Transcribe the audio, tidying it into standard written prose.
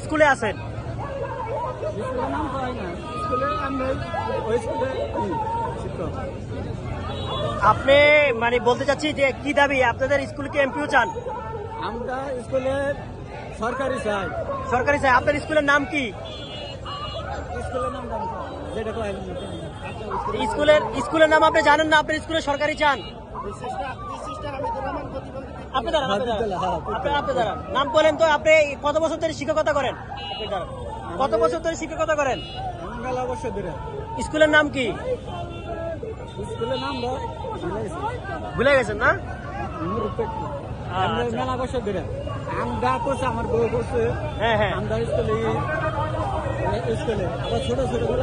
স্কুলে আছেন? আপনি মানে বলতে চাচ্ছি যে কি দাবি আপনাদের স্কুল কি এমপিও চান? আমরা স্কুলে সরকারি চাই। সরকারি চাই। আপনার স্কুলের নাম কি? স্কুলের নাম যেটা স্কুলের নাম আপনি জানেন না? আপনার স্কুলে সরকারি চান? আপনি দাঁড়ান, নাম বলেন তো। আপনি কত বছর ধরে শিক্ষকতা করেন? কত বছর ধরে শিক্ষকতা করেন? মেলা বছর ধরে। স্কুলের নাম কি? স্কুলের নাম ভুলে গেছেন না? মেলা বছর ধরে আমরা করছে, আমার বউ করছে। হ্যাঁ হ্যাঁ, আমরা স্কুলে আবার ছোট ছোট গুলো